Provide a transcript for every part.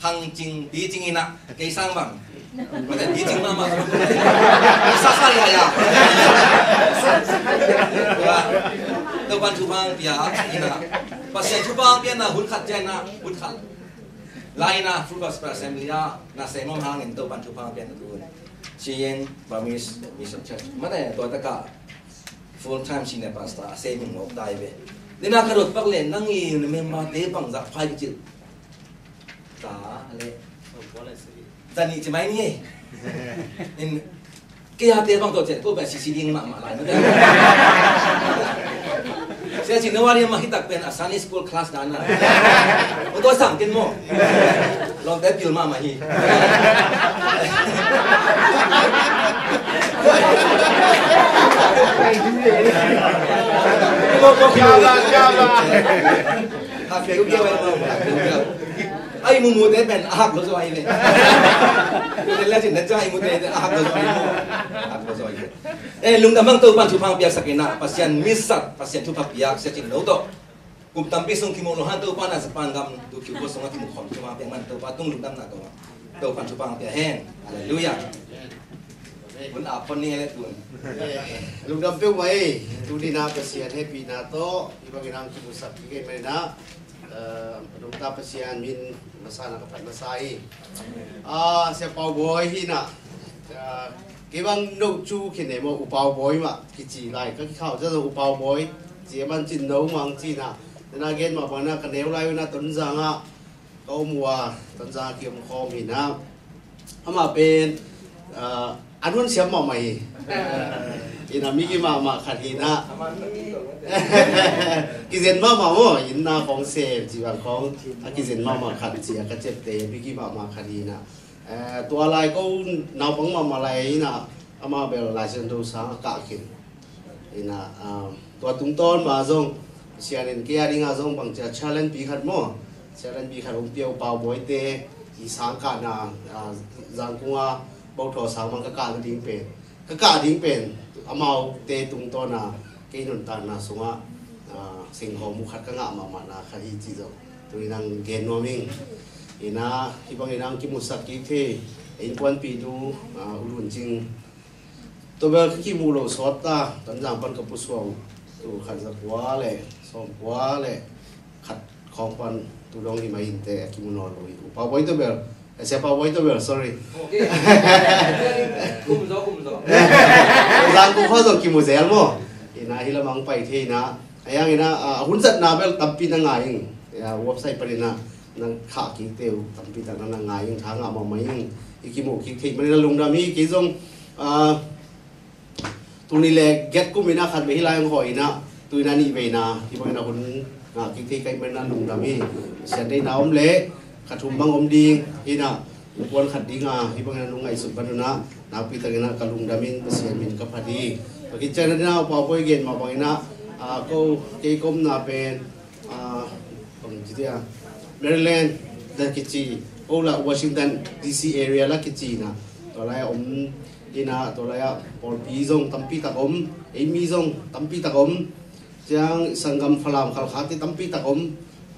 hang jing di jing ina ke sang bang macam di jing mama sasa ya ya tu ban chupang dia ina pasien chupang dia na hun khat jana hun khat laina full gospel assembly na semom hangin tu ban chupang dia tu chien bamis mission church mana tu taka full time senior pastor saving of dai be dina karot paklen nangi memma te bang za phai chil le tani chỉ mấy nhỉ nên cái hạt tiền bằng tổ chức tôi phải xí xí điên mà lại nữa sẽ แต่จริงๆว่าเรียนมาที่ตักเป็นอาสานิสกูลคลาสนั้นนะตัวสั่งกินโม่ลองแต่ปิวมามาฮีถ้าเกี่ยวกับอะไรไอ้มูมูเต้เป็นอาหักรถไฟเลยเป็นแล้วจินนั่นจะไอ้มูเต้อาหักรถไฟอาหักรถไฟลุงดำมังตัวปันชุพังเปียกสักนะปัสยันมิสซัดปัสยันชุพังเปียกเสียจริงแล้วตัวกุมตั้มปีส่งที่มองโลหันตัวปันอาสปันกำดูคิวโบส่งที่มุขอนชุพังเปียกมันตัวปันตุ้งลุงดำหน้าตัวปันชุพังเปียกแห้งอะไรรู้ยังมันอาบคนนี้เลยคุณลุงดำเปียวไว้ดูดีนาปัสยันให้ปีนาโตที่บางอย่างที่มุสับที่เกิดไม่นะลุงตาปัสยันมินมาสานักพัฒนาไซsiapa boy hina kibang no chu kine mo upau boy ma kichi lai ka khao cha upau boy je ban chin no mang chi na na gen ma bana ka neu lai na ton janga ko muwa ton ja kiam khom hina ama pen anun siam ma mai ina mi ki ma khatina kizen ma mo inna khong se ji bang khong kizen ma khat chi ka chep te mi ki ma khatinaตัวลายก็นาบังมาลายนะอามาเบลลายเส้นดูสังกะขินนะตัวตุ้งต้นมาจงเสียนินเกียร์ดิ้งอาจงบางจะchallengeปีขัดมั่วchallengeปีขัดองเปียวเป่าบอยเตะอีสังกะนะจังกัวบ่าวทอสังมันกะกะดิ้งเป็นกะกะดิ้งเป็นอามาเตะตุ้งต้นนะกินนตันนะสงะสิ่งของมุขัดกะงะมานะคดีจีจงตัวนังเกณฑ์โนมิงina ibang inang kimusak kike in kwan pi du ulun jing to ba ki mulo sota tanjang pan kapuswa tu khaza kwa le som kwa le khat khong pan tu dong hi mai inte kimuno loi pa boy to bel se pa boy to bel sorry okay kumzo zang ku kho zo kimuzel mo ina hilamang pai the na ayang ina hunzat na bel tampi na nga ing website pa rin naนั่งขากิ้งเตียวตั้งปีตั้งนั่งไงยังทางอ่ะมาไม่ยังอีกกี่โมงกี่มันจะลงดามีกี่จงตัวนี้แหละเก็ตกูไม่น่าขัดไปที่ไรยังหอยนะตัวนั้นนี่ไปนะที่บางคนกิ้งที่ใครไม่น่าลงดามีเสียได้น้ำเละขัดทุ่มบางอมดีที่น่ะควรขัดดีงาที่บางคนลงไงสุดปันนะน้ำปีตั้งนั้นกับลงดามินเสียมินกับพอดีพอกินเจนั้นน่าพอไปเย็นมาบางนะก็กี่ก้มน่าเป็นผมคิดว่าMaryland dan kecil, Ola Washington DC area lah kecil na. Tolai ina tolai Paul Bizong tampi takom, Amy Zong tampi takom, jang sanggam falam kalkhati tampi takom,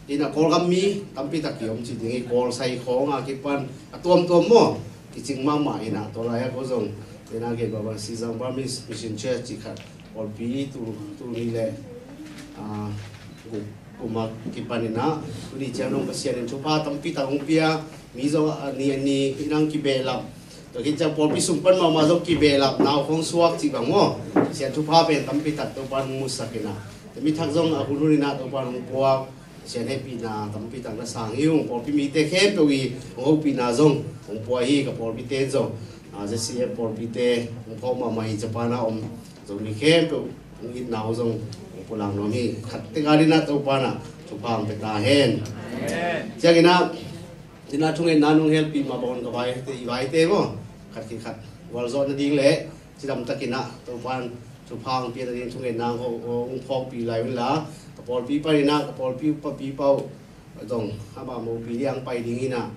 ina kolgami tampi takiom cidingi kol sai khong akipan atuam mo kicing mama ina tolai ko zong ina ke baba Sizang Burmese Mission Church ikat Paul Bi tu nile kuma kipanina uni janong pasian chupa tampi tangong pia mizo ni inang kibelap to kinja polpi sumpan ma zo kibelap naw khong suak chi bango sian chupa pen tampi tat to pan musakina mi thak zong ahuluni na to pan puak sian happy na tampi tang na sang yung polpi mi te khem to wi ho pi na zong ong pua hi ka polpi te zo je si polpi te ong pho ma mai japana zo mi khem to ngi naw zong pulang nomi khat tegari na to pana chupang peta hen jagina dina thungen nanung help ma bon ka bai te iwai te mo khat ki khat wal zo na ding le chidam takina to pan chupang pi da ding thungen nang ho ong phok pi lai la ka pol pi pa ina ka pol pi pa pi pau dong ha ba mo pi liang pai ding ina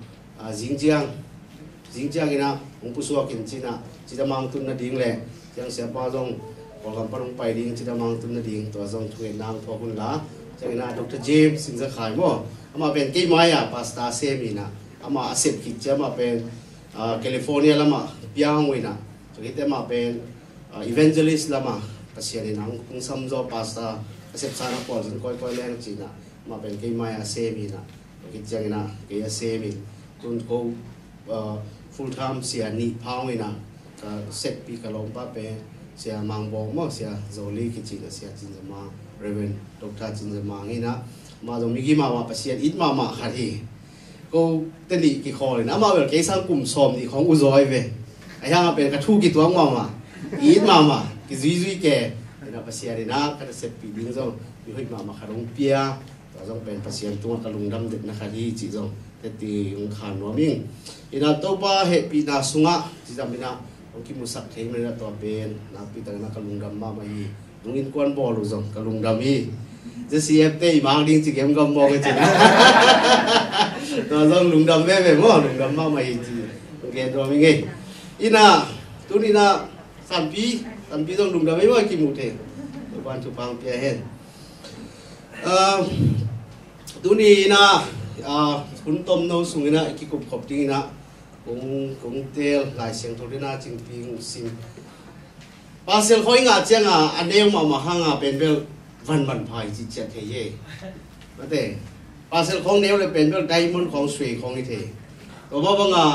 jingjiang ina ong pusuak kin china chidamang tun na ding le yang siapa dong Orang parung pai ding cita mang tu na ding tu azong tuan nang tu pun lah. Jadi na Dr. James singsa khai mo. Ama pen kei maya pasta semina. Ama asep kitja ama pen California lama piang wina. Jadi kita ama pen evangelist lama. Pasien nang kung samzo pasta asep sana pol jun koi leng Cina. Ama pen kei maya semina. Kitja na kei semin. Tun ko full time sia ni pang wina. Set pi kalong pa pen. Sia mangbong mo sia zoli kicina sia jinjama Reverend Dr. Jinjama ngina ma dong migi ma pasien it ma khari ko teni ki khol na ma ber ke sang kum som ni khong uzoi ve ayang ape ka thu ki tuang ma it ma ki zui ke na pasien na ka se pi ding zo อยู่ให้มาขนมเปียเราต้องเป็นประเสียนตัวกระลุงดำเด็ดนะคะที่จีจงแต่ตีงขานว่ามิ่งอินาตัวบ้าเหตุปีนาสุงะจีจำเป็นนะโอเคมุสักเทมันนะตัวเป็นนักปีตั้งนักกระลุงดำมาไม่ลุงอินกวนบอลรู้จงกระลุงดำมีจะเสียเตะบางดิ้งจีเกมก็มองกันจีนะตัวต้องลุงดำแม่แบบว่าลุงดำมาไม่จีโอเคตัวมิ่งไงอินาตัวนี้นะสันปีต้องลุงดำไม่ว่ากี่มุเทตัวบ้านชุบพังเปียเห็นตัวนี้นะคุณต้มน้องสุงนะกี่กบขบจริงนะคงเตลหลายเสียงทุเรศนะจริงพิงซิมภาษาเขาอีกอ่ะเจ้าอันเดียวมาหางเป็นเบลวันพายจิตเจตเย่มาเตะภาษาของเดียวเลยเป็นเบลไดมอนด์ของสวยของอีเทตัวบ้าบังอ่ะ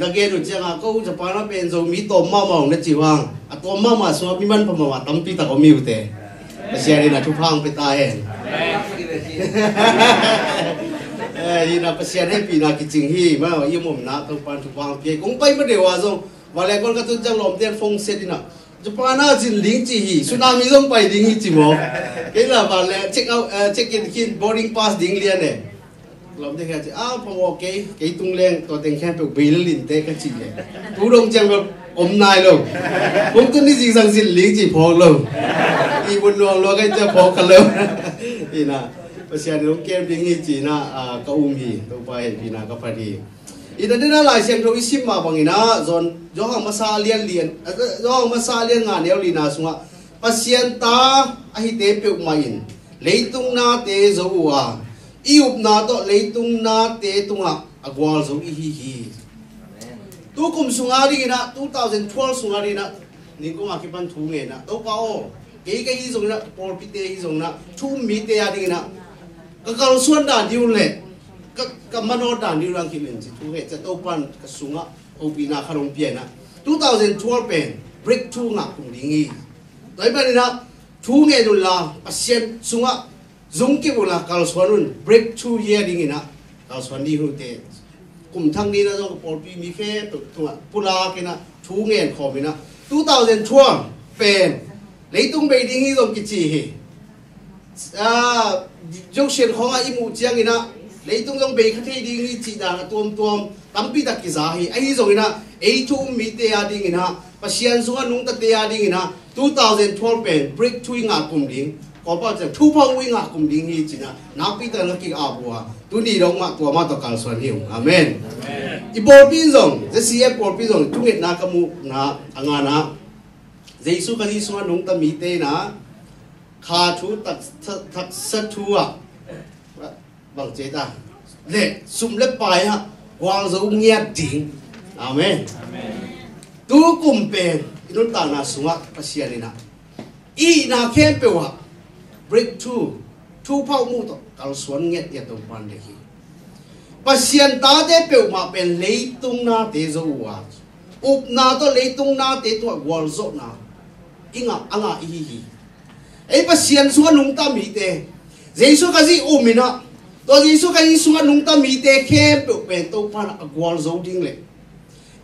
นักเรียนรู้เจ้าก็จะพาเราเป็นส่งมีต้มมาองนั่นจีวังต้มมาส่วนมีมันพม่าตั้มปีตะก็มีอยู่เตะภาษาเนี่ยนะทุกพังไปตายยีน่าภาษาเนี่ยปีน่าคิดจริงฮีมาว่ายี่มุมนะต้องปานทุกพังเพียงคงไปไม่ได้ว่าส่งวันแรกคนก็ต้องจังลมเตียนฟงเสดินะจะพาหน้าจินลิงจีฮีสุนามิต้องไปลิงฮีจีโมเกี่ยวกับวันแรกเช็คเอาเช็คอินคิน boarding pass ดิ้งเลียนเนี่ยลมเด็กจะพอโอเคตุ้งเลี้ยงตัวเต็งแค่เป็นบิลลินเตะกันจีเลยทุกดงจังแบบอมนายลงผมตัวนี้จริงสังสินลิงจีพอลงอีบุญหลวงก็จะพอกันเลยนี่นะภาษาเนี่ยต้องเกมดิ้งฮีจีน่ะก็ฮีตัวไปพี่น่ะก็พอดีอีตอนนี้น่าหลายเสียงเราอิสิมาบางอีน่ะจนย้อนมาซาเลียนย้อนมาซาเลียนงานเดียวลีน่าสุงะภาษาตาอหิเตเปียกมาอินเลยตุงนาเตโซวาอีอุปนาโตเลยตุงนาเตตุงะอากวาลโซอีฮีตัวกุมสุงาดีนะ2012สุงาดีนะนี่ก็มาคิดปันทุ่งเงินนะตัวเปล่าเก๋ๆที่ส่งนะพอพิเตที่ส่งนะทุ่มมีเตียดีนะก็การส่วนด่านดิวเลยก็มันโนด่านดิวรังคิดเป็นสิทุ่งเงินจะตัวปันก็สุงะโอปีนาขนมเปียนะ2012เป็น breakthrough งะกุมดิ้งอีตัวไอ้เป็นนะทุ่งเงินดูละปัสเซียนสุงะzung ki bula kal swanun breakthrough here ding ina kal swan di hu te kum thang ni na jong por pi mi khe tu pula ke na thu ngen kho mi na 2012 pen leitung be ding hi jong ki chi hi jong shen khong a imu chiang ina leitung jong be kha the ding hi chi da tom tam pi ta ki za hi ai jong ina a thu mi te a ding ina pasian sunga nung ta te a ding ina 2012 pen breakthrough nga kum dingก็บอกจะทุบพังวิ่งอ่ะกุมดิ้งฮีจีน่ะนักปีแต่ละกิอาบัวตัวนี้เรามาตัวมาต่อการส่วนหิวอาเมนอีบอลปีซงจะเสียบอลปีซงทุกเห็นนักมูนะอ่างนะเจสุกันที่ส่วนนุ่งตะมีเตนะขาชูตักสัตว์อ่ะบางเจตาเละสุ่มเล็บไปฮะวางจะเงียบจริงอาเมนตัวกุมเป็นนุ่นตาหน้าสุงะภาษาเนี่ยนะอีน่าเข้มเปล่า breakthrough ทุกเผ่ามุตการสวนเงียบอย่างตัวปันเด็กภาษาตาเด็กเปล่ามาเป็นเลยตุงนาเตจวัวอุปนาตัวเลยตุงนาเตตัววอลโซนาอิงอ่ะอีไอ้ภาษาสวนนุ่งตามีเตเจสุกันที่อุมินะตัวเจสุกันที่สวนนุ่งตามีเตเข้มเปล่าเป็นตัวปันวอลโซดิ้งเลย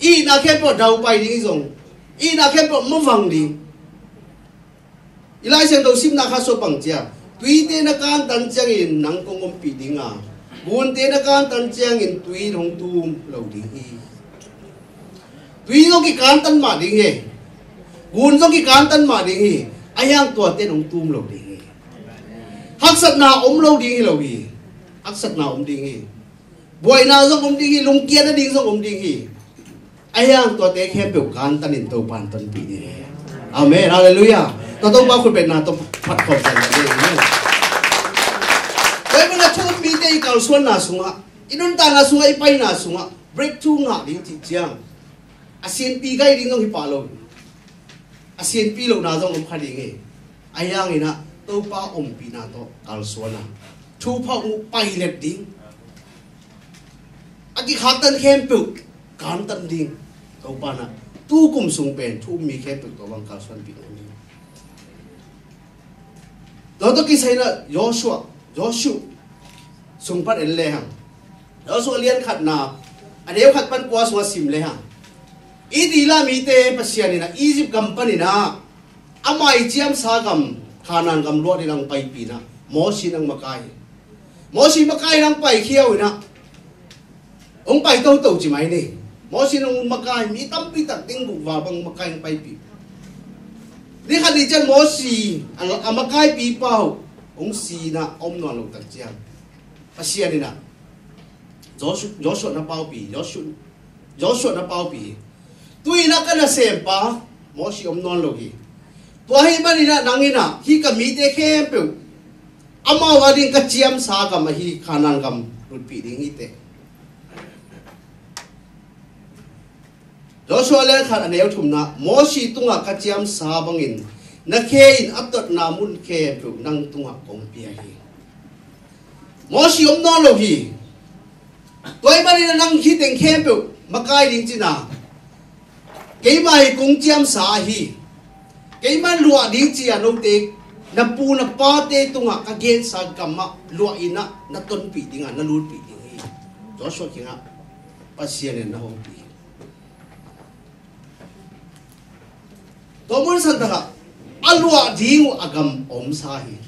อีน่าเข้มเปล่าดาวไปดิ้งส่งอีน่าเข้มเปล่าไม่ฟังดิ้งอีหลายเสียงตัวซิมนักข้าส่งปังเจ้าตุยเตนักการตันเจียงอินนังกงมปีดิ้งอ่ะบุญเตนักการตันเจียงอินตุยหงตูมเหล่าดิ้งฮีตุยต้องกี่การตันมาดิ้งฮีบุญต้องกี่การตันมาดิ้งฮีไอ้ยังตัวเตนหงตูมเหล่าดิ้งฮีฮักสัตนาอมเหล่าดิ้งฮีเหล่าฮีฮักสัตนาอมดิ้งฮีบวยนาต้องอมดิ้งฮีลุงเกียร์นั่นดิ้งต้องอมดิ้งฮีไอ้ยังตัวเตแค่เปลี่ยนการตันอินตัวปานตันปีนี้อาเมนฮาเลลูยาต้องว่าคุณเป็นนาต้องพัดขอบใจเลยแต่เมื่อช่วงมีเด็กเก่าส่วนนาสุงะอินุนตานาสุงะอีไปนาสุงะ breakthrough งะดิ้งจิตเจียงอาเซียนปีไกดิ้งต้องฮิปาโลอาเซียนปีโลนาต้องอมขัดดิ้งไอ้ยังไงนะตัวป้าอมปีนาต้องเก่าส่วนนะชูพ่ออุไปเล็ดดิ้งอากิขาตันเข้มปุกการตันดิ้งตัวป้านะตู้กุมสุงเป็นทูมีเข้มปุกตัววังเก่าส่วนปีนี้เราต้องกินใส่ละยอชูส่งพัดเอลเลยฮะเราส่งเลี้ยนขัดนาอันเดียวขัดปันกว่าส่งสิมเลยฮะอีดีละมีเตปัสยานี่นะอียิปต์กัมปานีนะอามาอิจิมสากัม kanan gam luat ilang pai pina Mosi nang makai nang pai khiau ina ông pai tau tau chi mai ni Mosi nang makai mi tampi tak ting bu wa bang makai nang pai pi ni khan ni chan Mosi ang makai pi pau ông si na om non lo tak chiang pasia ni na Joshua na pau pi Joshua na pau pi tui na kana sempa Mosi om non lo gi tuahi bani na nangina hi ka mi te khem pe ama wading ka chiam sa ka ma hi khanan kam rut pi ding ite Joshua le khan aneu thumna Mosi tunga ka chiam sa bangin na khe in atot na mun khe pe nang tunga kong pia hi Mosi om non lo hi tuahi bani na nang hi teng khem pe makai ding china ke mai kong chiam sa hi cái mà lúa đi chỉ là nông tế na pu na pa te tunga ka gen sa gamma lúa ina na ton pi dinga na lut pi dingi Joshua kinga pasien na hong pi to mon san ta alua dingu agam om sa hi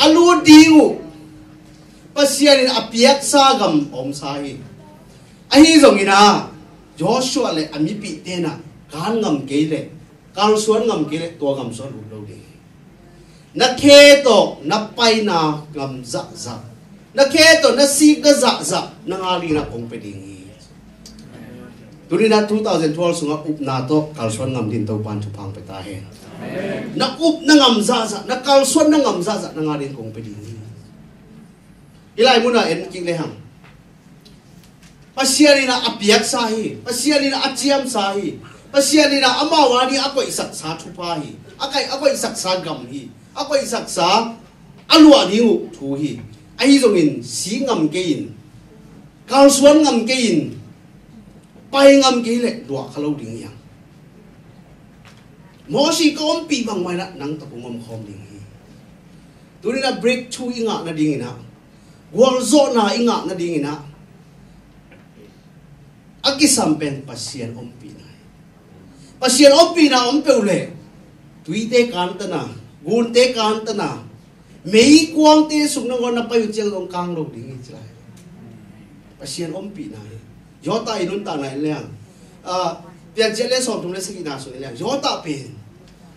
alu dingu pasien apiak sa gam om sa hi ahi zong ina Joshua le ami pi te na kan ngam ke le Kang suan ngam kile tua ngam suan ulo di. Na keto na pai na ngam za. Na keto na sik na za na ngali na kong pedingi. Tuni na 2012 sunga up na to kal suan ngam din tau pan chupang petahe. Na up na ngam za na kal suan na ngam za na ngali kong pedingi. Ilai muna en king lehang. Pasiari na apiak sahi, pasiari na aciam sahi. Pasien ni na amawa ni ako isak sa tupahi ako isak sa gamhi ako isak sa alwa ni thuhi ai zongin si ngam kein kal suan ngam kein pai ngam ke le dua khalo ding yang Mosi kom pi bang mai na nang ta ngom khom ding hi tuni na breakthrough inga na ding ina gol zo na inga na ding ina akisampen pasien om pi pasien opi na om peule tuite kanta na gunte kanta na mei kuang te sung nang na payu chiang dong kang lo ding chai pasien opi na jota inun ta na leng pian chele som tum le siki na so leng jota pen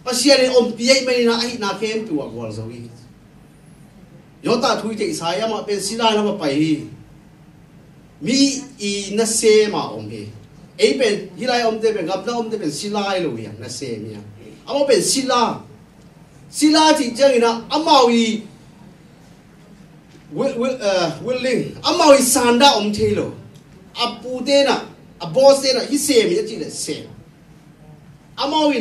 pasien opi ai mai na ai na kem tu wa gol zo wi jota tuite saya ma pen sila na ma pai mi i na se ma om he ấy bên hilai om te bên gặp na om te bên silai lo ya na se mi ya amo bên sila thì chang ina amawi willing amawi sanda om te lo apu te na abos te na hi se mi chi le se amawi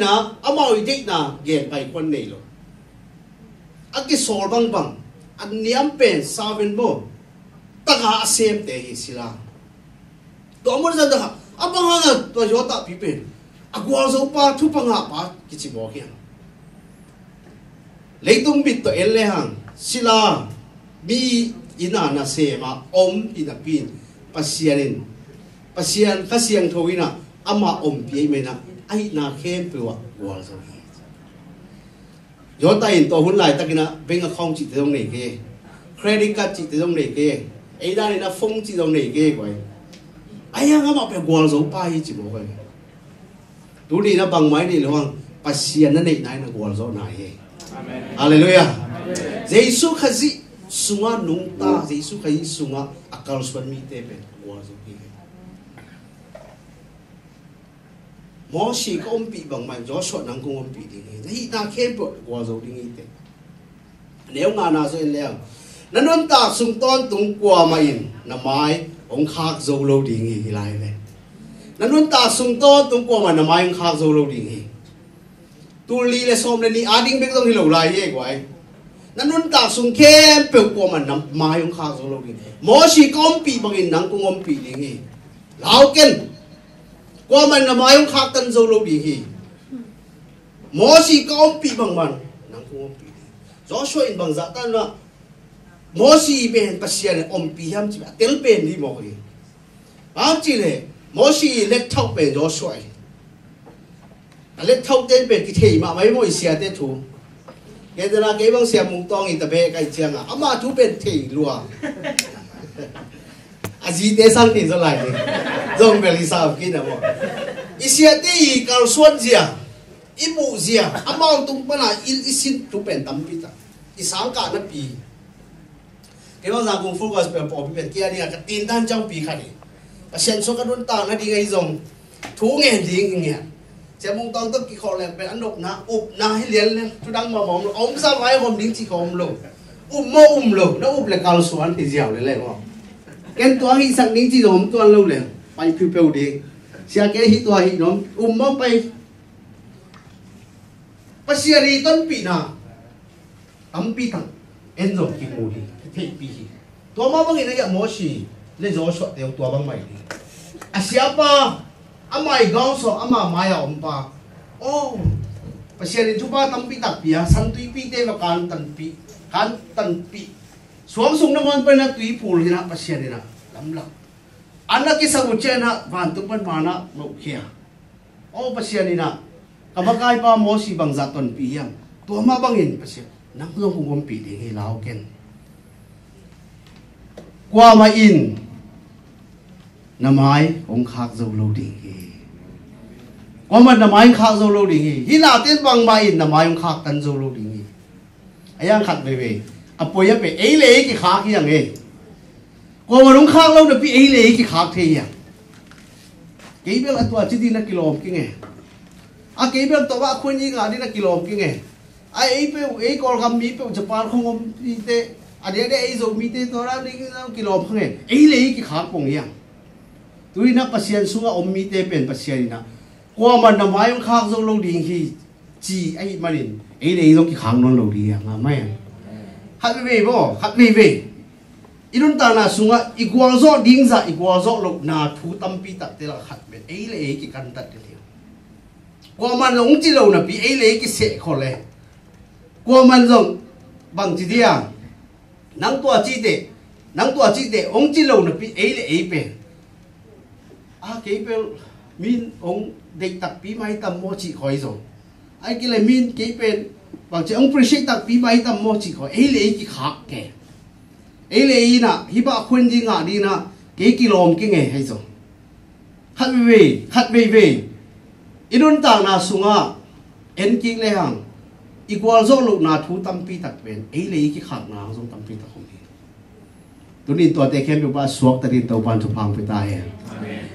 date na gen pai kon nei lo aki sol bang an niam pen saven mo taka asem te hi sila to mo sa da abang nga to jota pipen agwal zo pa thu pa nga pa kichi bo hian leitung bit to elle hang sila bi ina na se ma om ina pin pasian kasiang thowina ama om pi me na ai na khem pe wa gwal zo hi jota in to hun lai takina bank account chi te dong nei ke credit card chi te dong nei ke ai da ni na phone chi dong nei ke koi ai nga ma pe gwal zo pa hi chi mo kai tu ni na bang mai ni lo pasien na nei nai na gwal zo na he amen hallelujah jesu khazi sunga nung ta jesu khai sunga akal swan mi te pe gwal zo hi mo shi ko om pi bang mai Joshua nang ko om pi ding hi na khem po gwal zo ding te nếu nga na so en le nanon ta sung ton tung kwa mai na mai ông khác dâu lâu đi nghỉ lại về nó luôn ta sung to tung qua mà nằm anh khác dâu lâu đi nghỉ tu li là xóm lên đi ading biết đâu thì lâu lại vậy quái nó luôn ta sung khem bèo qua mà nằm mai ông khác dâu lâu đi mỗi khi con bị bằng hình nắng cũng ông bị đi nghỉ lão ken qua mà nằm mai ông khác tân dâu lâu đi nghỉ mỗi khi con bị bằng mình nắng cũng ông bị gió xuôi bằng dạ tan là Mosi ben pasien om piam chi tel pen di mo hi am chi le Mosi let thau pen jo swai let thau ten pen ki thei ma mai mo sia te thu cái đó là cái băng xem mùng tong in tập về cái chiang à ama chú bên thì lúa à gì thế sang thì rồi lại đi dòng về đi sao kia nào isia đi cao xuân gì à ibu gì à ama tung bana isin chú bên tắm pi ta isang cả nó pi cái băng giang cùng focus về bỏ bên kia đi cái tin tan trong pi khai và xem số các đối tượng nó đi ngay dòng thú nghe gì nghe xem mong tao tất kỳ khó lên bên ăn nộp na ụp na hay liền lên chú đang mà mong ông sao vậy hôm đến chỉ có ông luôn luôn nó ụp lại cao xuống thì dẻo lên lên không cái tua hi sang đến chỉ hôm tua lâu lên bay phiêu phiêu đi xe cái hi tua hi nó mò bay bác sĩ đi tân bị na tắm bị thằng em rồi kịp ngủ đi thế bị tua mà băng này cái mỏ xì lấy gió sọt theo tua băng mày đi à siapa amai gao so ama maya ompa oh pasien chupa tampi tapia santui pi te va kan tan pi suang sung na mon pa na tui pul hina pasien na lamla anna ki sa uchena van tu pan mana mo khia oh pasien na kamakai pa mo si bang zaton pi yang to ma bangin pasien nang lo kung pi de he lao ken qua ma in namai ông khác dâu lâu đi qua mà namai khác dâu lâu đi hi là tên bằng mai namai ông khác tân dâu lâu đi ai ăn khát về à bồi về ấy lấy cái khác cái gì qua mà ông khác lâu được bị ấy lấy cái khác thế à cái biết là tua chỉ đi là kilo cái nghe à cái biết tao bảo khuyên gì cả đi là kilo cái nghe ai ấy biết ấy còn cầm mi biết Japan không có mi tê à đấy ấy rồi mi tê tao ra đi kilo không nghe ấy lấy cái khác cũng vậy tôi na pasien sunga ommi te pen pasien na qua mà nằm vai ông khác dâu lâu đi khi chỉ ai mà đến ấy đấy giống cái kháng non lâu đi à mà mày hát về iron ta na sunga igual zo ding za igual zo lộc na thu tâm pi tak te la hát về ấy lấy cái căn tật đấy qua mà ông chỉ lâu na pi ấy lấy cái sệ khó lẽ qua mà giống bằng chỉ đi à nắng tua chỉ để ông chỉ lâu na pi ấy lấy pen à cái bên min ông địch tập bí máy tầm mua chỉ khỏi rồi ai cái này min cái bên bảo chứ ông appreciate tập bí máy tầm mua chỉ khỏi ấy lấy cái khác kẻ ấy lấy na hi ba khuyên gì ngã đi na cái kilo cái nghề hay rồi hát về idun tang na sunga en king le hang equal zo lu na thu tam pi tak ben ấy lấy cái khác na zo tam pi tak không đi tôi đi tuột để khem ba suak ta đi tàu ban thu phang phải tai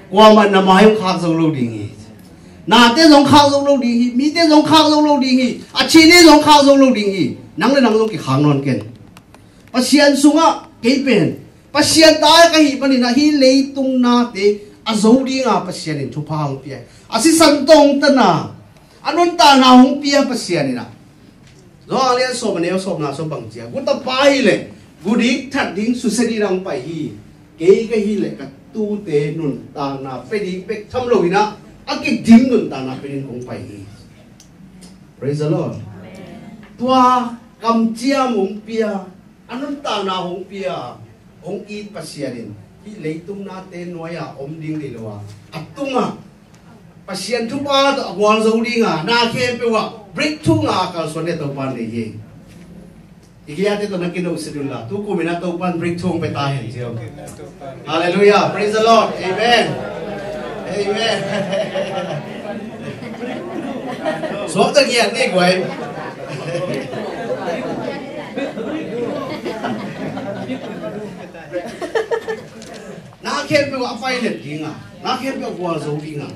qua mà nằm ai không khác dâu lâu đi nghỉ na tên giống khác dâu lâu đi nghỉ mi tên giống khác dâu lâu đi nghỉ à chi này giống khác dâu lâu đi nghỉ nắng lên nắng giống cái kháng non kén pasien sunga cái bên pasien ta cái hi bên na hi lấy tung na te à dâu đi ngà pasien in thu phang pia à si san tông ta na anh ta na hong pia pasien na rồi liền so mà nếu so na so bằng chia cũng ta pai lệกูดิทัดดิ้งสุดสีรังไปฮีเก๋ก็ฮีเลยกับตู้เตนุนตานาไปดิ้งไปทำลอยนะอากิดิ้งนุนตานาไปดิ้งคงไปฮี praise the Lord ตัวกำเจียมงเปียอันนั้นตานาหงเปียหงอีปัสยานินที่เลยตุ้งนาเตนไว้อะอมดิ้งเลยว่าอัดตุ้งอะปัสยานทุบว่าตัวกวางโซดิ้งอะนาเข้มไปว่า break ทุ่งอะการส่วนเนี่ยตัวบ้านเลยฮีอีกอย่างที่ตัวนักกินอุศดุลละทุกคนมีนักตัวปันบริกทงไปตายเห็นเชียวฮาเลลูยา praise the Lord amen amen สวมตะเกียงนี่กวยน้าเข้มไปว่าไฟเด็ดจริงอ่ะน้าเข้มไปว่าโซจริงอ่ะ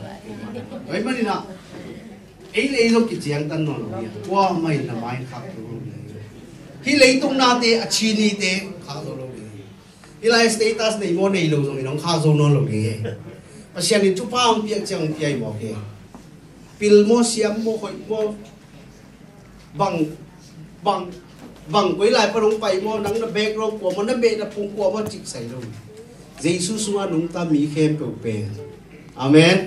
ไว้มันนี่นะไอ้เลยเรากิจยังตันนอนเลยว่าไม่ละไม่ขับที่เลยตรงนาเตอชีนีเตข้าโซโลดีที่ไลฟ์สเตตัสในโมเดลตรงนี้น้องข้าโซนอนโลดีปัจจัยนี้ทุกภาพเปียกจังเปียกบอกเองปิลโมเซียมโมหอยโมบังไว้หลายปรงไปโมนังนับเบกลงกลัวมันนับเบกนับพุงกลัวมันจิกใส่ลงเจสุสว่านุ่งตามีเข้มเปล่าอาเมน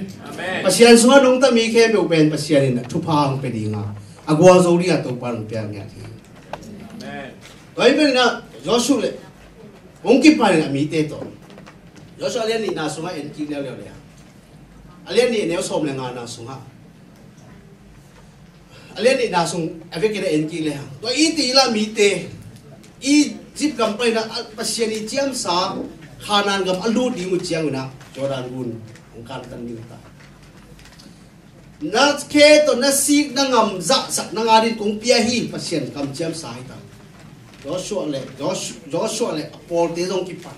ปัจจัยสว่านุ่งตามีเข้มเปล่าปัจจัยนี้ทุกภาพเป็นดีงาอากวาโซลีอาตัวปานเปียกเนี่ยทีvậy bên na Joshua le ông kịp phải là mỹ tê to Joshua liền đi na xuống anh kịp leo leo đấy liền đi nếu xôm là ngàn na xuống ha เรียนนี่นาส่งเอฟเกนเอ็นกีเลยตัวอีตีละมีเตอีจิบกำไปนะปัศยานิจิมสาขานันกับอลูดีมุจิยังนะจอรันกุนองการตันนิวตานัดเคตัวนัดซีกนังงำสักนังอารินคงเปียฮีปัศยานกำจิมสาให้ตาจอชัวเลยจอชัวเลยพอลเตจงกิปัด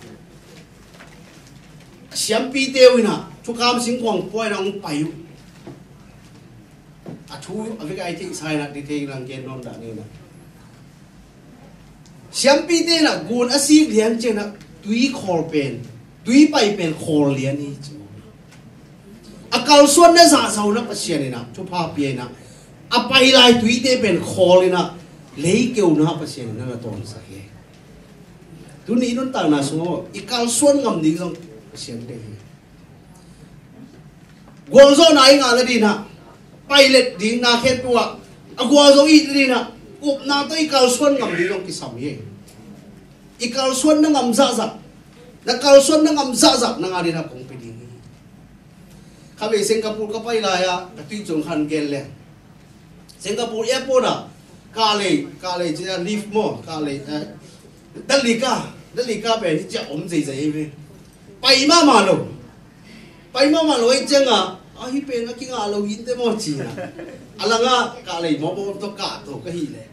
เสียมปีเตวินะทุกคำสิ่งของป่วยน้องไปอยู่ทูอเมริกาไอที่ใช่นะดีเทลลังเกนนอนด่านี่นะเสียมปีเตนะกูนอาศัยเลี้ยงเจนะดุยคอร์เป็นดุยไปเป็นคอร์เลี้ยงนี่จูอากาศส่วนนั้นสะสมนะปัจจัยนี่นะทุกภาพเปียนะอไปไล่ดุยเตเป็นคอร์เลยนะเลี้ยเกี่ยวนะปัจจัยนั่นละตอนสักแค่ดูนี่นั่นต่างนะสมมติอากาศส่วนงำดีก็ปัจจัยเดียวกวนโซนไหนงานละดีนะไปเล็ดดิ้งนาเข็ดตัวอากวาโซอีดีนะอุบนาตัวอีกาลส่วนงำดีลงกิสามีอีกาลส่วนนั่งงำซาซับนักกาลส่วนนั่งงำซาซับนั่งอะไรนะคงไปดิ้งข้าไปสิงคโปร์ก็ไปลายกระตุ้นจงหันเกลเลยสิงคโปร์แอร์พอร์ตกาเลยจะลิฟต์มั้งกาเลยดัลลิกาเป็นที่จะอมใจไปมาโลไอ้เจ้าฮิเป็นนักกินอาลูยินเตมอจีนะอะไรง่ะกาเลยมอบตัวกาตัวก็ฮีเลย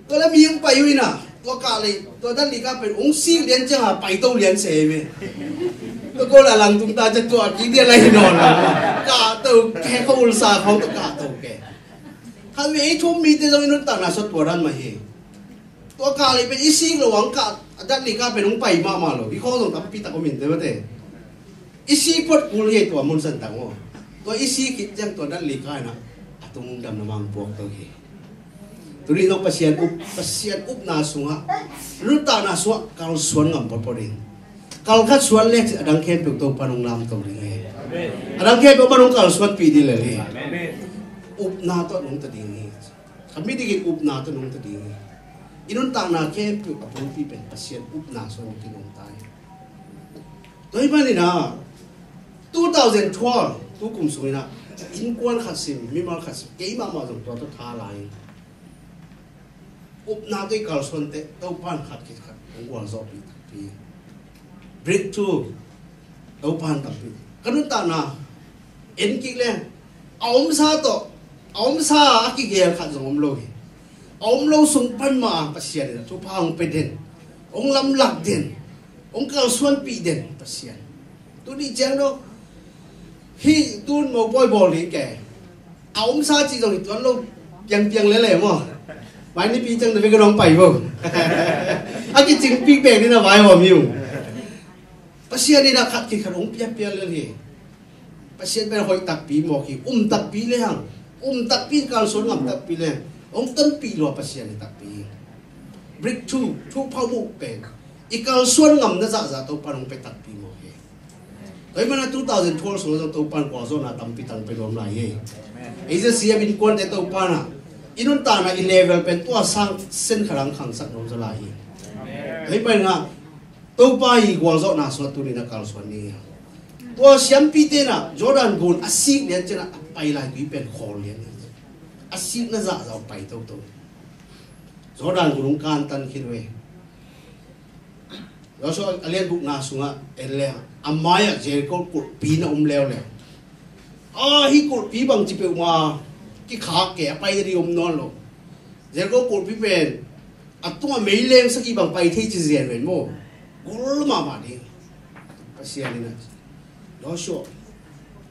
ตัวแล้วมีไปอยู่นะตัวกาเลยตัวดันลิกาเป็นองค์ซีเลี้ยงจังไปตัวเลี้ยงเสยไปตัวก็หลังตุ้งตาจะตัวกินเดียอะไรนอนละกาตัวแค่เขาอุตส่าห์ของตัวกาตัวแกถ้ามีไอ้ทุ่มมีแต่ตรงนี้นั่นต่างนะสุดตัวนั้นมาเฮตัวกาเลยเป็นอีซีระหว่างกาดันลิกาเป็นองค์ไปมาหรอกที่เขาต้องทำพิธีก็มินเตอร์เต้อีซีพดกุลเฮตัวมุนสันตังโอตัวอีซีคิดจังตัวนั้นลีกายนะตุงดำน้ำมันพวกตัวเฮตัวนี้ต้องปัศยานอุบนาสุงะรุ่นตานาสุงะการสวนงำปอดเองการคัดสวนเล็กดังเข้มตัวปนุงลามตัวนี้ดังเข้มตัวปนุงการสวนปีดีเลยอุบนาตัวนุ่งตัวนี้คำนี้ที่กินอุบนาตัวนุ่งตัวนี้อินุนตานาเข้มตัวกับพวกที่เป็นปัศยานอุบนาสวนที่นุ่งตายตัวนี้มันนี่นะ2012ทุกกลุ่มสุยนะอินกวนขัดสิมมิมาขัดสิมเกี่ยมาตรงตัวท้าลายอุปนาตัวการส่วนเตะตัวพันขัดกิจขัดองค์วันสอบปีบริกทูตัวพันตับปีกันนู้นตานะเอ็นกิเลนเอาอมซาโตเอาอมซาอักกิเกลขัดสงอมโลกเอาอมโลส่งพันมาปัสยานี่ทุกพังเป็นเด่นองลำหลักเด่นองการส่วนปีเด่นปัสยาตัวนี้เจ้าโนฮีตูนโมบอยบอลนี่แกเอาอมซาจีตรงนี้ตัวเรายังเล่ๆมั้งวันนี้ปีจังจะไปกระดองไปบ่อากิจริงปีเบงนี่นะไว้บ่มิวปัศยานี่นะขัดกิขัดองเปียเลยปัศยาเป็นหอยตักปีหมอกีตักปีเลยฮังตักปีการสวนงำตักปีเลยต้นปีรัวปัศยานี่ตักปีบริกทูทุกพาวมุกเป็นอีกการสวนงำนั่นจะตัวปานองไปตักปีหมอกีแต่เมื่อ2012ส่วนตัวปานกว่าโซน่าตั้มปีตั้งไปรวมหลายไอ้เจ้าเสียบินกวนแต่ตัวปานะอินุนตานะ11เป็นตัวสร้างเส้นขลังขังสักโนจะไหลเฮ้ยไปนะตัวไปกว่าโซน่าส่วนตัวนี้นักการส่วนนี้ตัวเสียมปีเตนะจอร์แดนกูนอาศิกเนี่ยจะนะไปไล่ตัวเป็นคอร์เลียนอาศิกน่าจะไปตัวจอร์แดนกูนการตันคิดไว้แล้วส่วนเรียนบุกนาสุงะเอเล่อามายเจอก็กดปีน่ะเลวฮิกดปีบางจีเปว่าที่ขาแก่ไปเรียมนอนหรอกเจอก็กดปีเป็นตัวไม่เลี้ยงสักกี่บางไปที่จะเรียนเป็นโม่กลมาดิภาษานี่นะแล้วชัว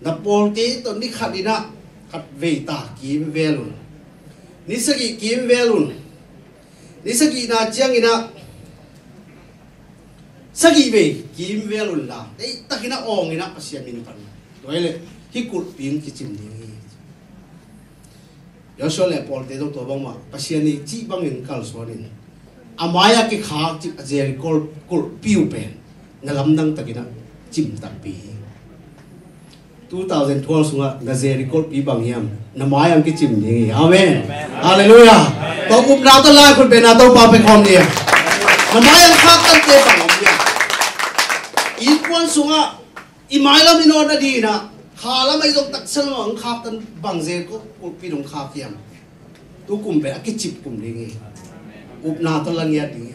นับโปลตีตอนนี้ขัดดีนะขัดเวตากีมเวลุนนิสกิกีมเวลุนนิสกินาเจียงอินะสกีเวกิมเวลุนละไอ้ตะกินะอองอินะภาษามินปันตัวเอเลฮิกุลปีนกิจิมนี่แล้วชัวเลยโปลตีตัวบ้างมาภาษานี่จีบังอินคัลสวานินอามายากิขาจิเจริโกลปิวเป็นนั่นลำดังตะกินะจิมตักปี2012สุงะนาเจริโกลปีบางยามนามายากิจิมนี่อาเมนฮาเลลูยาตัวกุมดาวตะลายคนเป็นนาตัวปาเป็นคอมเนี่ยนามายาข้ากันเตะบังเนี่ยอีกวันสุงะอีไม้ละมิโนดดีนะขาละไม่ต้องตักสลองข้ากันบังเจริโกลปีตรงข้าเทียม tu kum be akichip kum dingi up na to lang ya dingi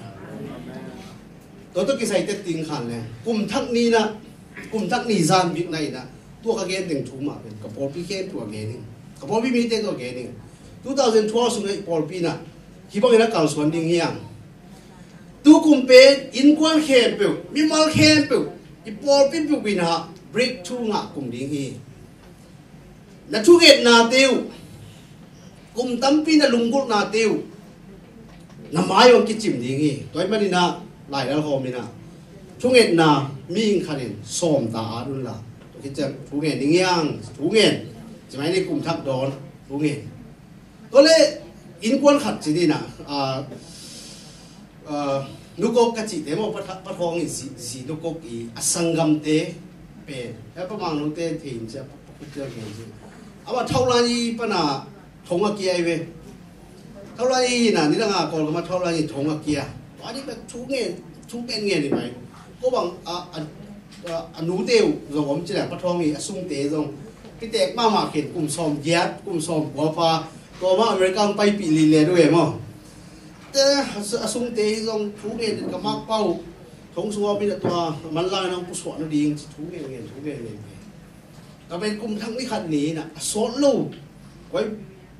to kisai te ting khan le kum thak ni na kum thak ni zan bik nai na tu ka gen ding thu ma ben ka por pi ken tu ge ni ka por pi mi te to ge ni 2012 sungai por pi na hi bang ina kal swan ding hiang tu kum pe in kwan khem pe mi mal khem pe i por pi pu bin ha break through nga kum ding hi na thu get na teu kum tampi na lungkul na teu na mayong ki chim ding hi toy mani na lai dal ho mi na thu get na mi ing khanin som ta adun la to ki cha thu get ding yang thu get chimai ni kum thak don thu get to le in kwan khat chi ni naนุกกะจิเตมอปะทองอีสีนุกกอีอสังกัมเตเปแล้วประมาณนู้นเตถิ่นจะพุทธเกจิเอาว่าเท่าไรปะน่ะทงอะเกียเวเท่าไรน่ะนี่ละงากอลก็มาเท่าไรทงอะเกียอันนี้แบบทุกเงี้ยนี่ไหมก็บางอนุเตวรวมจิแหละปะทองอีอสุงเตจงพี่เตกมาเห็นกลุ่มซอมยัดกลุ่มซอมหัวปลาตัวมาอเมริกันไปปีลีเล่ด้วยมั้งแต่สุงเตยตรงทุกเงินกับมักเป้าทงสัวมีแต่ตัวมันลายน้องผู้สวนดีทุกเงินแต่เป็นกลุ่มทั้งนี้ขัดหนีน่ะสอนลูกไว้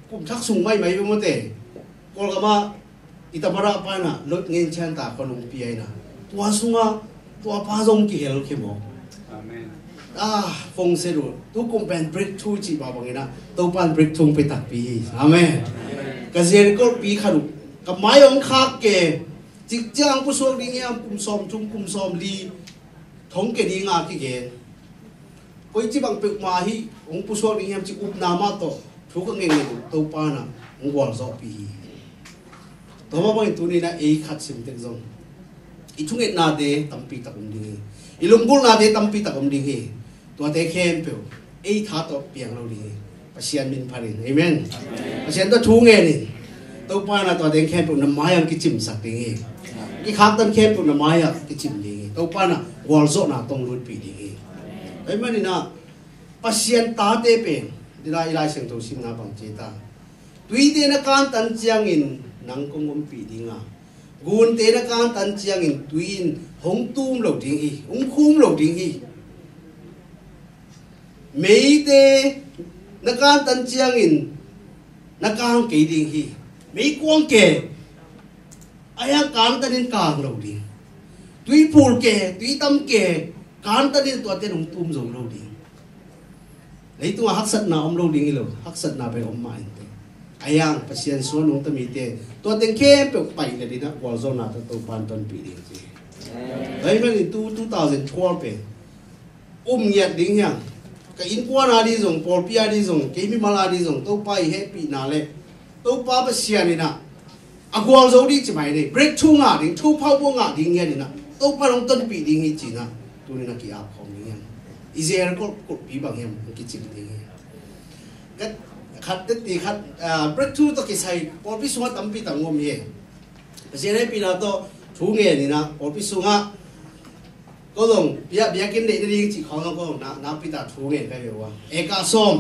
กลุ่มทักสูงไม่ไหมเป็นโมเตกอลกับมาอิตาบาระไปน่ะลดเงินเช่นตาคนลงเปียน่ะตัวสุงะตัวพาซงกี่เฮลเข้มฟงเสรุทุกกลุ่มเป็นบริกทูจีบาบางนะตัวปันบริกทูไปตักปีอาเมนกระเซียนก็ปีขลุกับไม้องคาเกจิกจ้างผู้สวกดีเงี้ยกุมซอมจุ่มกุมซอมลีท้องเกดีงาขี้เกนพอจีบังเปิกมาฮีองผู้สวกดีเงี้ยจิกุบนามาโตทุกข์เงี้ยตัวปานะองวอลซอปีตัวมาบอกตัวนี้นะเอขัดสิมเต็งซงอีทุ่งเอ็ดนาเดตั้มปีตะกุมดีอีลุงกุลนาเดตั้มปีตะกุมดีตัวเตะเข้มเปียวเอท้าตัวเปียงเราดีปัจจัยมินพารินเอเมนปัจจัยตัวทุ่งเงี้ยนี่ตัวป้านะตัวเด็กแค่ปุ่นน้ำไม้ยังกิจิมสักดีกี่ครั้งตั้งแค่ปุ่นน้ำไม้ยังกิจิมดีตัวป้านะวอลโซน่ะต้องรุดปีดีไอ้มันนี่นะปัจจัยตาเตเป็นดีได้ไล่เสียงตัวซิมนาบังเจตาตุยเตนะการตันเจียงอินนังคงปีดีงากูนเตนะการตันเจียงอินตุยนหงตุ้มเหล่าดิ้งอีหงคุ้มเหล่าดิ้งอีเมย์เตนะการตันเจียงอินนะการเกยดิ้งอีไม่กวงเกะอายการตันกลางเราดิตุยพูลเกะตุยตั้มเกะการตันตัวเต็นองตุ้มส่งเราดิไอ้ตัวฮักสัตนาอมเราดิเราฮักสัตนาไปอมมาอินเตอายปัจจัยส่วนองตมีเตตัวเต็นเข้มไปเลยดินะวอลโซนาตัวปานต้นปีดิสิไอ้แม่นี่2012เป็นเงียดดิ้งยังกับอินกวานาดิส่งปอลพิอาดิส่งเกมิมาลาดิส่งตัวไปเฮปีนาเล่ตัวป้าเป็นเสียนี่นะอากวางโซดีจะไม่ได้เบรกทุ่งอ่ะดิ้งทุ่งเผาพวงอ่ะดิ้งเงี้ยนี่นะตัวป้าลงต้นปีดิ้งอีจีนะตัวนี้นะกี่อาบของนี่อีเซียร์ก็กดปีบางอย่างกี่จิบดิ้งก็ขัดตีขัดเบรกทุ่งตัวกี่ใส่พอพิสูจน์ตั้มปีตั้งงมเงี้ยเสียได้ปีละตัวทุ่งเงี้ยนี่นะพอพิสูจน์อ่ะก็ต้องเบียกินได้ดิ้งจีของเราก็น้ำปีตาทุ่งเงี้ยไปอยู่ว่าเอกาส้ม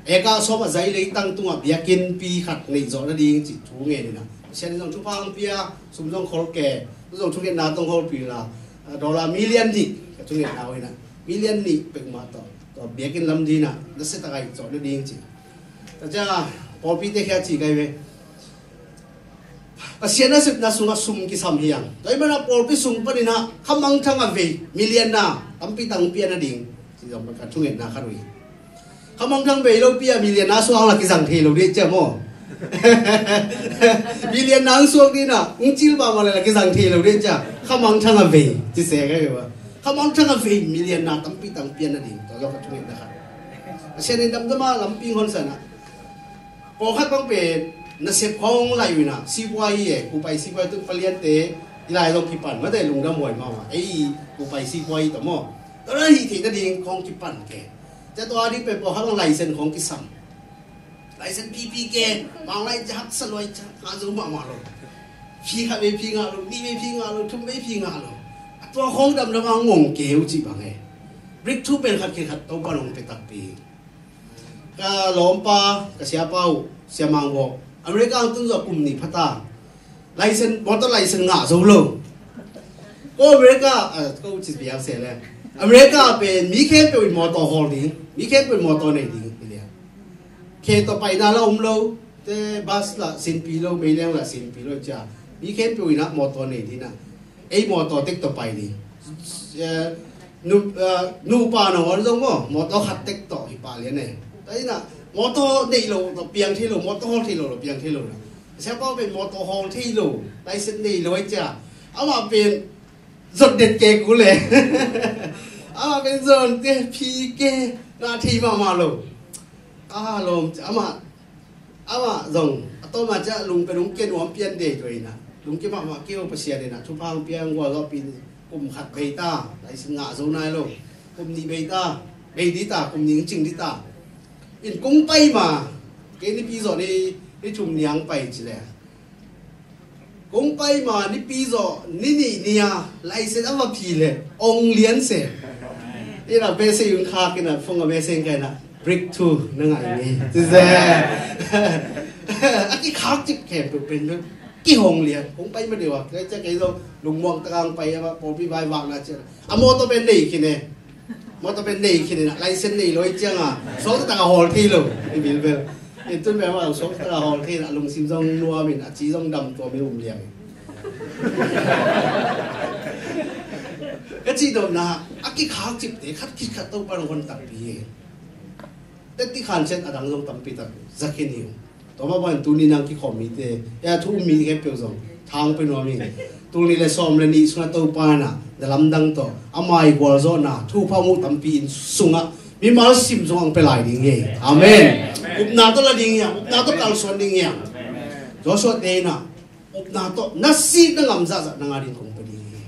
เอกาสมใจเลยตั้งตัวเบียกินปีขัดในจอดดีจิตทุ่งเงินนะเช่นต้องทุกพังเปียสมต้องคอลแก่ต้องทุกเงินนาต้องคอลปีละดอลลาร์มิลเลียนดิทุกเงินเอาไว้นะมิลเลียนนี่เป็นมาต่อเบียกินลำดีนะนั่นเสร็จอะไรจอดดีจิตแต่จะพอปีเตะแค่จีกันเว้ก็เสียน่าสุดน่าสุ่มกิสามเฮียงแต่เมื่อพอปีสุ่มปนินะขมังทั้งอเวมิลเลียนนะตั้มปีตั้งเปียนะดิ่งที่เราประกาศทุกเงินนาขัดวิขมองทั้งเบลล์เปียมิเลียนนาสวงละกิสังเทโลเดียเจ้าโมมิเลียนนางสวงดีนะจิลบามาเลยละกิสังเทโลเดียจ้าขมองทั้งเวที่เสียกันอยู่ว่าขมองทั้งเวมิเลียนนาตั้มปีตั้งเปียนะดิ่งตัวเราก็ช่วยนะครับเช่นในดำดำมาลำปีคนสันนะพอขัดบังเป็นนักเสพของไหลอยู่นะซีวายกูไปซีวายตุ้งเปลี่ยนเตะที่ไหลลงกิปันไม่ได้ลงดำมวยมาว่าไอ้กูไปซีวายต่อโมตอนนั้นที่นั่นดิ่งของกิปันแกจะตัวนี้เป็นพอเขาต้องไล่เส้นของกิสัมไล่เส้นพีเกบางไล่จะหักสลวยจะหาสูงมาเลยพีขับไปพีงาลงนี่ไม่พีงาลงทุ่มไม่พีงาลงตัวของดำๆงงเกลจีบังไงบริกทูเป็นขัดตัวปนลงไปตักปีก็ล้อมปลาก็เสียเป้าเสียมังบอก อเมริกาต้นจอกลุ่มนี้พัตตาไลเซนมอเตอร์ไลเซนงาโซโลก็อเมริกาก็จิตวิทยาเสียแล้วอเมริกาเป็นมีแค่เป็นมอเตอร์ฮอลดิ้งมีแค่เป็นมอเตอร์ไหนดิ้งไปเลยแค่ต่อไปน่าเราเราแต่บัสละสินปีเราไม่เลี้ยงละสินปีเราจะมีแค่เป็นนะมอเตอร์ไหนดิ้งนะไอ้มอเตอร์เต็กต่อไปดินูปาหนอวันจงว่ามอเตอร์ขัดเต็กต่ออีปาเลี้ยงเนี่ยแต่นี่นะมอเตอร์นี่เราเปียงที่เรามอเตอร์ฮอลที่เราเปียงที่เราใช่ป่ะเป็นมอเตอร์ฮอลที่เราไลเซนนี่เราจะเอามาเป็นสดเด็ดเก่งกูเลยเอามาเป็นส่วนเด็ดพีเกนาทีมาโลลมเอามาส่งตัวมาจะลุงเป็นลุงเกณฑ์หัวเปียนเดย์ตัวเองนะลุงเกณฑ์มาเกี่ยวกับเสียเลยนะทุกพังเปียงว่าเราเป็นกลุ่มขัดเบต้าไลเซนงาโซนายโลกลุ่มนี้เบต้าเบดิต้ากลุ่มนี้จริงดิต้าอินกุ้งไปมาเกณฑ์ที่ปีส่วนนี้ชุมเนียงไปจีเลยกงไปมานี่ปีโซนี่เนี่ยไลเซนอันว่าพีเลยองเลียนเสนี่เราเบสยุนคากินนะฟงกับเบสกันนะ breakthrough นั่งไงนี่จะเซ่อันที่ขาจิบแขกเป็นกี่ห้องเรียนกงไปมาเดียวก็จะไงเราลุงมองกลางไปว่าพอพี่ใบวางนะเจ้าอ่ะมอตัวเป็นเด็กขี้เนี่ยมอตัวเป็นเด็กขี้เนี่ยนะไลเซนนี่ร้อยเจ้าอ่ะสองตาหอที่ลูกไอ้บิลเบลนี่ต้นแบบว่าสองตาหอที่นะลุงซิมซองนัวมินอ่ะจีซองดำตัวไม่รู้เรียงก็จีโดนนะอักกี้ขาวจิบเด็กขัดคิดขัดตัวปานคนตัดปีแต่ที่ขันเช่นอาดังลงตั้มปีตัดสักแค่นี้ตัวบ้านตัวนี้นั่งกี่ขอมีเตะยาทุ่มมีแค่เปล่าสองทางเป็นว่ามีตัวนี้เลยซ้อมเลยนี่สุนัขตัวปานะแต่ลำดังต่ออามาอีกว่าโซน่ะทุ่งพามุตั้มปีสุงะมีมาสิมสองไปหลายดิ่งเงี้ยอาเมนอุปนาตัวละดิ่งเงี้ยอุปนาตัวกลางส่วนดิ่งเงี้ยโจสวดเดน่ะอุปนาตัวนัสซีนั่งงำซานั่งอารินคงไปดิ่งเงี้ย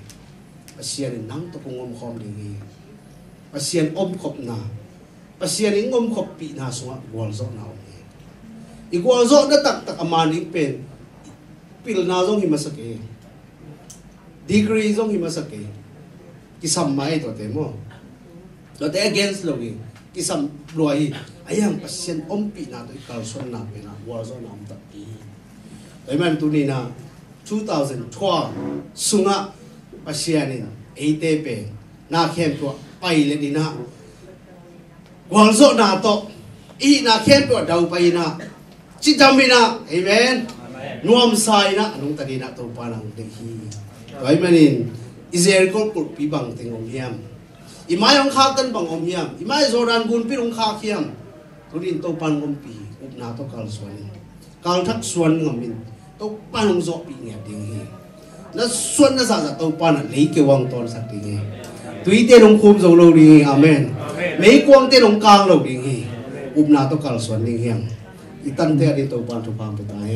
ปัสยานินั่งตัวคงงมคอมดิ่งเงี้ยปัสยานอมขบนาปัสยานิงมขบปีนาสุงะวอลโซน่าอีกวอลโซนั่นตักอามานิเป็นปิลนาซงหิมาสเกดีกรีซงหิมาสเกกิสัมไม่ตัวเต็มเราแต่ against เราเองกิสัมรวยไอ้ยังปัสยานอมปีนาตัวการส่วนนับเป็นนะวอลโซนามตัดปีแต่มันตัวนี้นะ2012สุงะปัสยานินเอเตเปนาเข้มตัวไปเลยดีนะวอลโซนาโตอีนาเข้มตัวดาวไปนะจิตจำไม่นะเอเมนนวมสายนะนุ่งตาดีนะตัวปานังเด็กฮีไว้มานินอิสราเอลก็กดปีบังติงอมเฮียมอีไม่องข้ากันบังอมเฮียมอีไม่โซรันบุญปีองข้าเฮียมตัวดินตัวปันอมปีอุปนาตัวการส่วนการทักส่วนงมินตัวปันองโซปีเงียบดีฮีแล้วส่วนนั้นสักตัวปันเลยเกี่ยววังตอนสักดีฮีตัวอีเตลงคุมโซโลดีฮีอาเมนไม่กวางเตลงกลางโลดีฮีอุปนาตัวการส่วนดีฮีอีตันเตอร์ดิตัวปันทุกความเป็นตาย